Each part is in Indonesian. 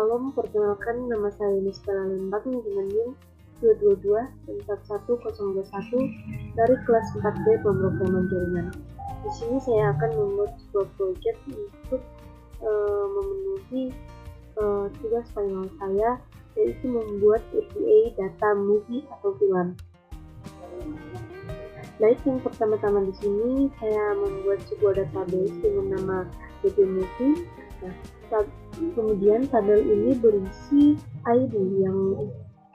Salam, perkenalkan nama saya Nistela Lembang dengan NIM 222-41021 dari kelas 4B Pemrograman Jaringan. Di sini saya akan membuat sebuah proyek untuk memenuhi tugas final saya, yaitu membuat API data movie atau film. Baik, yang pertama-tama di sini saya membuat sebuah database dengan nama DB Movie. Nah, kemudian tabel ini berisi ID yang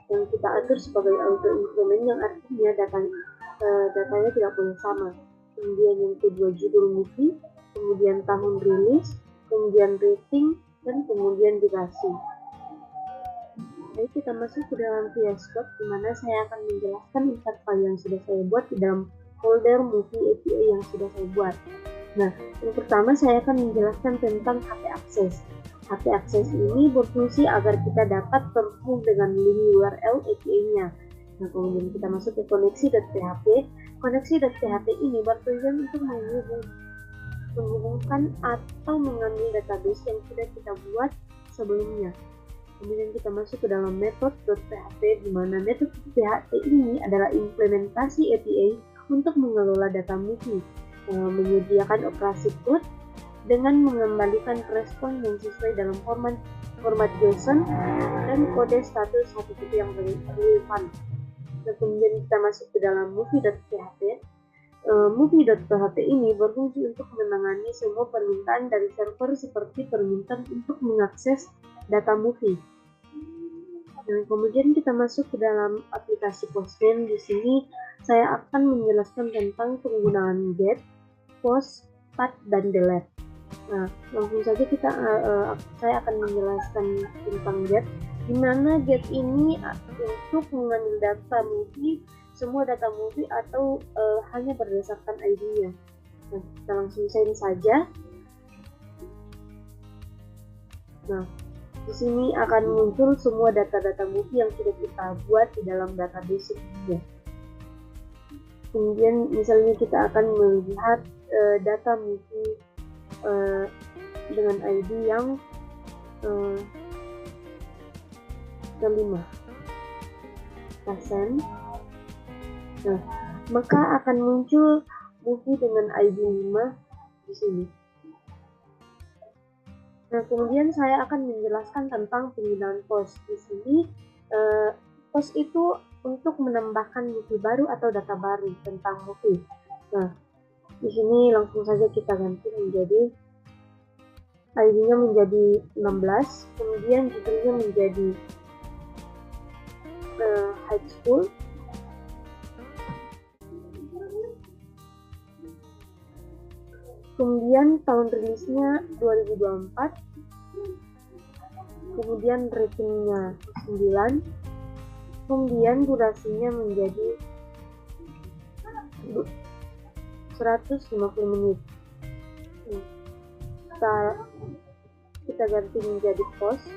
kita atur sebagai auto increment, yang artinya datanya tidak boleh sama. Kemudian yang kedua judul movie, kemudian tahun rilis, kemudian rating, dan kemudian durasi. Baik, kita masuk ke dalam VS Code, di mana saya akan menjelaskan insert file yang sudah saya buat di dalam folder movie API yang sudah saya buat. Nah, yang pertama saya akan menjelaskan tentang HP Access. HP Access ini berfungsi agar kita dapat terhubung dengan link URL API-nya. Nah, kemudian kita masuk ke koneksi.php. Koneksi.php ini bertujuan untuk menghubungkan atau mengambil database yang sudah kita buat sebelumnya. Kemudian kita masuk ke dalam method.php, di mana metode PHP ini adalah implementasi API untuk mengelola data movie, menyediakan operasi code dengan mengembalikan respon yang sesuai dalam format JSON dan kode status satu titik yang relevan. Kemudian kita masuk ke dalam movie.php. Movie.php ini berfungsi untuk menangani semua permintaan dari server, seperti permintaan untuk mengakses data movie. Dan kemudian kita masuk ke dalam aplikasi Postman. Di sini saya akan menjelaskan tentang penggunaan get, post, pad, dan delete. Nah, langsung saja saya akan menjelaskan tentang get, di mana get ini untuk mengambil data movie, semua data movie, atau hanya berdasarkan ID-nya. Nah, kita langsung send saja. Nah, di sini akan muncul semua data-data movie yang sudah kita buat di dalam database sebelumnya. Kemudian misalnya kita akan melihat data movie dengan ID yang kelima. Kita Nah, maka akan muncul movie dengan ID 5 di sini. Nah, kemudian saya akan menjelaskan tentang penggunaan post. Di sini post itu untuk menambahkan movie baru atau data baru tentang movie. Nah, di sini langsung saja kita ganti menjadi ID-nya menjadi 16, kemudian judulnya menjadi high school. Kemudian tahun rilisnya 2024, kemudian ratingnya 9, kemudian durasinya menjadi 150 menit. Kita ganti menjadi post,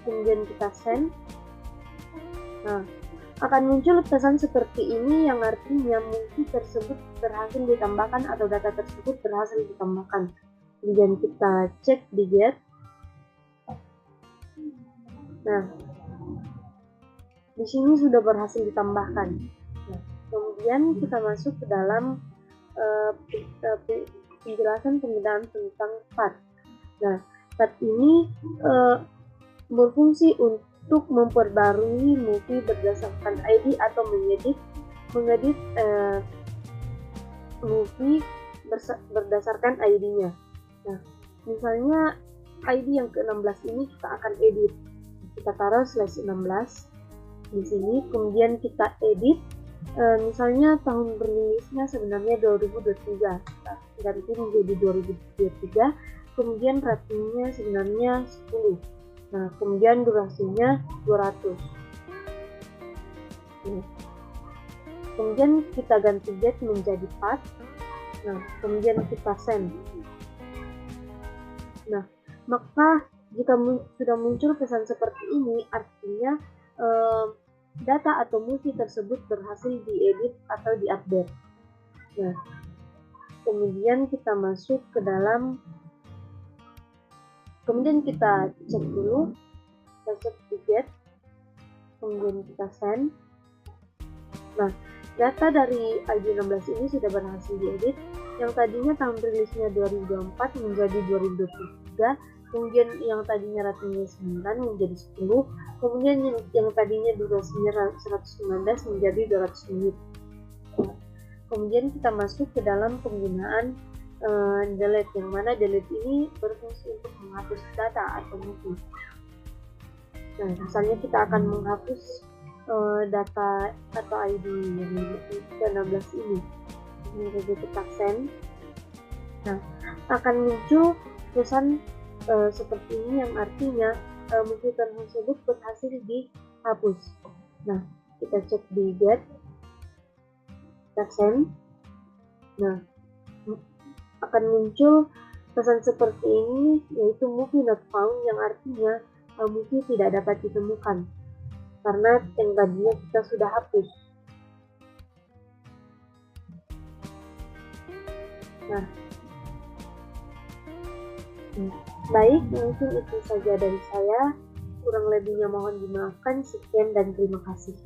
kemudian kita send. Nah, akan muncul pesan seperti ini, yang artinya movie tersebut berhasil ditambahkan atau data tersebut berhasil ditambahkan. Kemudian kita cek di get. Nah, di sini sudah berhasil ditambahkan. Nah, kemudian kita masuk ke dalam penjelasan penggunaan tentang pad. Nah, pad ini berfungsi untuk memperbarui movie berdasarkan ID atau mengedit movie berdasarkan ID-nya. Nah, misalnya ID yang ke-16 ini kita akan edit. Kita taruh /16 di sini, kemudian kita edit. Misalnya tahun rilisnya sebenarnya 2023, kita ganti menjadi 2023. Kemudian ratingnya sebenarnya 10. Nah, kemudian durasinya 200. Kemudian kita ganti get menjadi pad. Nah, kemudian kita send. Nah, maka jika sudah muncul pesan seperti ini, artinya data atau movie tersebut berhasil diedit atau diupdate. Nah, kemudian kita masuk ke dalam, kemudian kita cek dulu kita cek di get, kemudian kita send. Nah, data dari ID16 ini sudah berhasil diedit. Yang tadinya tahun rilisnya 2024 menjadi 2023, kemudian yang tadinya ratingnya 9 menjadi 10, kemudian yang tadinya durasinya 115 menjadi 200 menit. Kemudian kita masuk ke dalam penggunaan delete, yang mana delete ini berfungsi untuk menghapus data atau movie. Nah, misalnya kita akan menghapus data atau ID yang 16 ini. Ini saja kita send. Nah, akan muncul tulisan seperti ini, yang artinya movie tersebut berhasil dihapus. Nah, kita cek di get, kita send. Nah, akan muncul pesan seperti ini, yaitu movie not found, yang artinya movie tidak dapat ditemukan karena yang tadinya kita sudah hapus. Nah, baik, mungkin itu saja dari saya. Kurang lebihnya mohon dimaafkan. Sekian dan terima kasih.